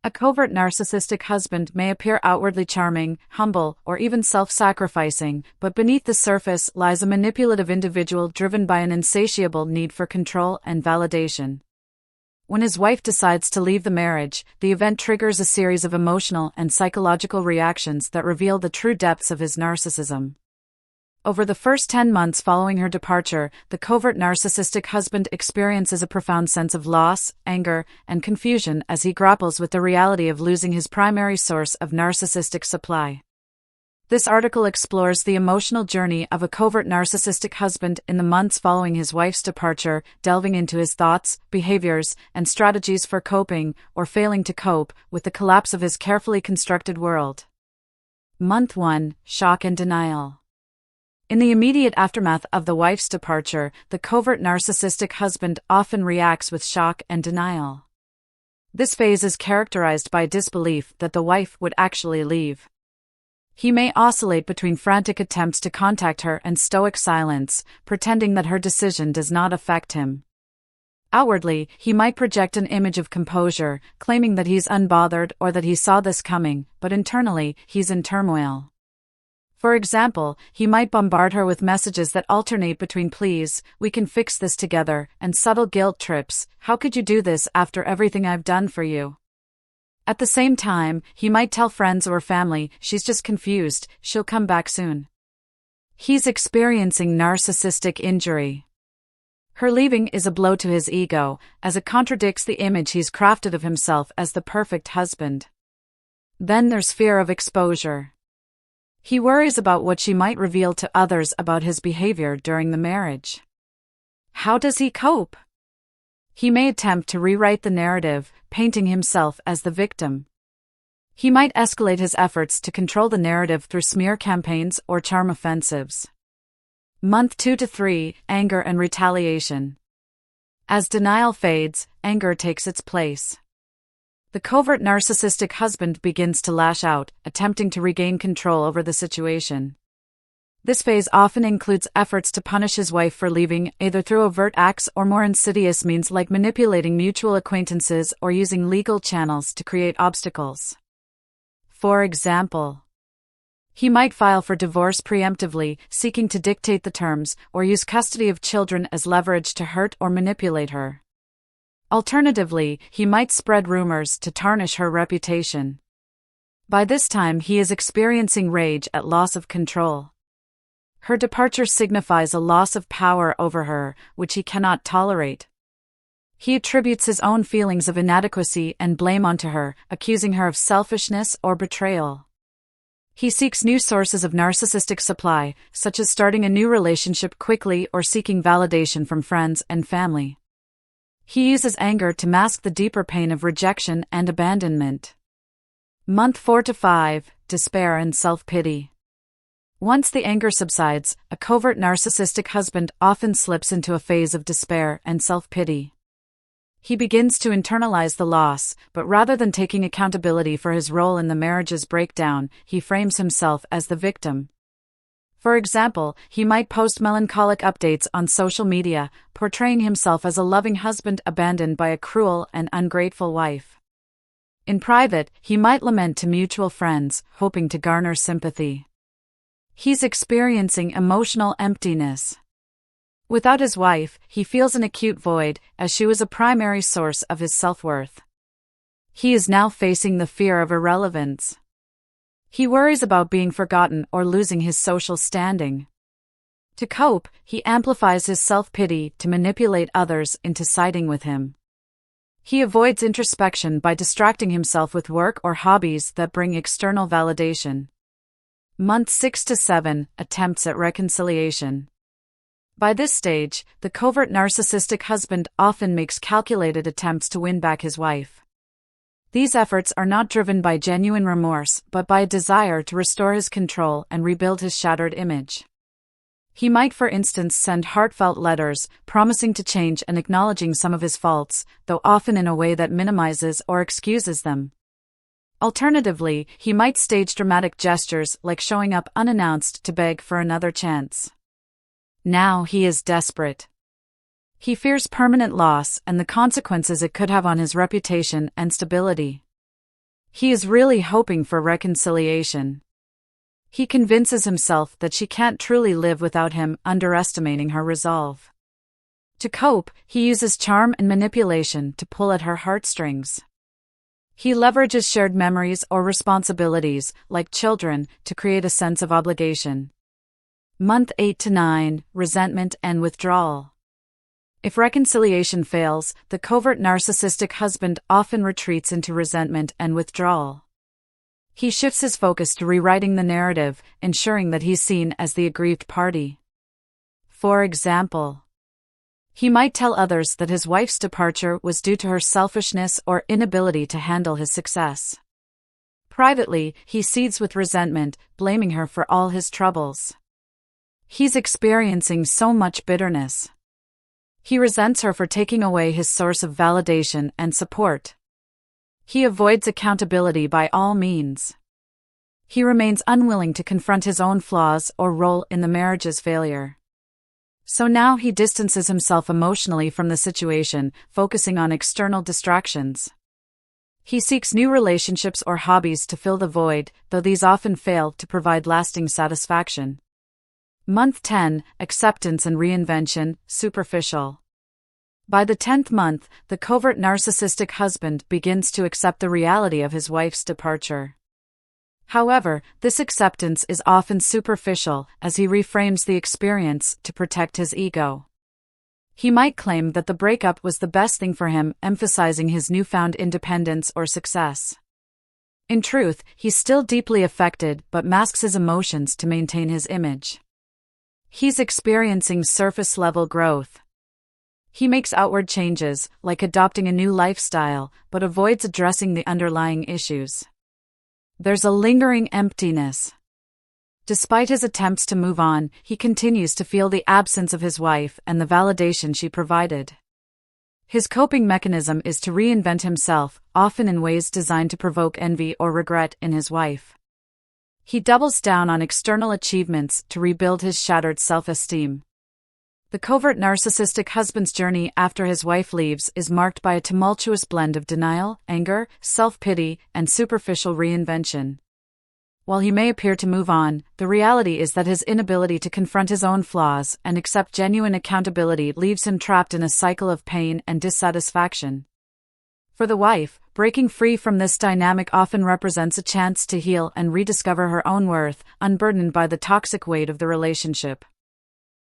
A covert narcissistic husband may appear outwardly charming, humble, or even self-sacrificing, but beneath the surface lies a manipulative individual driven by an insatiable need for control and validation. When his wife decides to leave the marriage, the event triggers a series of emotional and psychological reactions that reveal the true depths of his narcissism. Over the first 10 months following her departure, the covert narcissistic husband experiences a profound sense of loss, anger, and confusion as he grapples with the reality of losing his primary source of narcissistic supply. This article explores the emotional journey of a covert narcissistic husband in the months following his wife's departure, delving into his thoughts, behaviors, and strategies for coping, or failing to cope, with the collapse of his carefully constructed world. Month 1: Shock and Denial. In the immediate aftermath of the wife's departure, the covert narcissistic husband often reacts with shock and denial. This phase is characterized by disbelief that the wife would actually leave. He may oscillate between frantic attempts to contact her and stoic silence, pretending that her decision does not affect him. Outwardly, he might project an image of composure, claiming that he's unbothered or that he saw this coming, but internally, he's in turmoil. For example, he might bombard her with messages that alternate between "please, we can fix this together," and subtle guilt trips, "how could you do this after everything I've done for you?" At the same time, he might tell friends or family, "she's just confused, she'll come back soon." He's experiencing narcissistic injury. Her leaving is a blow to his ego, as it contradicts the image he's crafted of himself as the perfect husband. Then there's fear of exposure. He worries about what she might reveal to others about his behavior during the marriage. How does he cope? He may attempt to rewrite the narrative, painting himself as the victim. He might escalate his efforts to control the narrative through smear campaigns or charm offensives. Month 2 to 3: Anger and Retaliation. As denial fades, anger takes its place. The covert narcissistic husband begins to lash out, attempting to regain control over the situation. This phase often includes efforts to punish his wife for leaving, either through overt acts or more insidious means like manipulating mutual acquaintances or using legal channels to create obstacles. For example, he might file for divorce preemptively, seeking to dictate the terms, or use custody of children as leverage to hurt or manipulate her. Alternatively, he might spread rumors to tarnish her reputation. By this time, he is experiencing rage at loss of control. Her departure signifies a loss of power over her, which he cannot tolerate. He attributes his own feelings of inadequacy and blame onto her, accusing her of selfishness or betrayal. He seeks new sources of narcissistic supply, such as starting a new relationship quickly or seeking validation from friends and family. He uses anger to mask the deeper pain of rejection and abandonment. Month 4 to 5: Despair and Self-Pity. Once the anger subsides, a covert narcissistic husband often slips into a phase of despair and self-pity. He begins to internalize the loss, but rather than taking accountability for his role in the marriage's breakdown, he frames himself as the victim. For example, he might post melancholic updates on social media, portraying himself as a loving husband abandoned by a cruel and ungrateful wife. In private, he might lament to mutual friends, hoping to garner sympathy. He's experiencing emotional emptiness. Without his wife, he feels an acute void, as she was a primary source of his self-worth. He is now facing the fear of irrelevance. He worries about being forgotten or losing his social standing. To cope, he amplifies his self-pity to manipulate others into siding with him. He avoids introspection by distracting himself with work or hobbies that bring external validation. Month 6 to 7: Attempts at Reconciliation. By this stage, the covert narcissistic husband often makes calculated attempts to win back his wife. These efforts are not driven by genuine remorse, but by a desire to restore his control and rebuild his shattered image. He might, for instance, send heartfelt letters, promising to change and acknowledging some of his faults, though often in a way that minimizes or excuses them. Alternatively, he might stage dramatic gestures like showing up unannounced to beg for another chance. Now he is desperate. He fears permanent loss and the consequences it could have on his reputation and stability. He is really hoping for reconciliation. He convinces himself that she can't truly live without him, underestimating her resolve. To cope, he uses charm and manipulation to pull at her heartstrings. He leverages shared memories or responsibilities, like children, to create a sense of obligation. Month 8 to 9, resentment and withdrawal. If reconciliation fails, the covert narcissistic husband often retreats into resentment and withdrawal. He shifts his focus to rewriting the narrative, ensuring that he's seen as the aggrieved party. For example, he might tell others that his wife's departure was due to her selfishness or inability to handle his success. Privately, he seethes with resentment, blaming her for all his troubles. He's experiencing so much bitterness. He resents her for taking away his source of validation and support. He avoids accountability by all means. He remains unwilling to confront his own flaws or role in the marriage's failure. So now he distances himself emotionally from the situation, focusing on external distractions. He seeks new relationships or hobbies to fill the void, though these often fail to provide lasting satisfaction. Month 10, acceptance and reinvention, superficial. By the 10th month, the covert narcissistic husband begins to accept the reality of his wife's departure. However, this acceptance is often superficial, as he reframes the experience to protect his ego. He might claim that the breakup was the best thing for him, emphasizing his newfound independence or success. In truth, he's still deeply affected but masks his emotions to maintain his image. He's experiencing surface-level growth. He makes outward changes, like adopting a new lifestyle, but avoids addressing the underlying issues. There's a lingering emptiness. Despite his attempts to move on, he continues to feel the absence of his wife and the validation she provided. His coping mechanism is to reinvent himself, often in ways designed to provoke envy or regret in his wife. He doubles down on external achievements to rebuild his shattered self-esteem. The covert narcissistic husband's journey after his wife leaves is marked by a tumultuous blend of denial, anger, self-pity, and superficial reinvention. While he may appear to move on, the reality is that his inability to confront his own flaws and accept genuine accountability leaves him trapped in a cycle of pain and dissatisfaction. For the wife, breaking free from this dynamic often represents a chance to heal and rediscover her own worth, unburdened by the toxic weight of the relationship.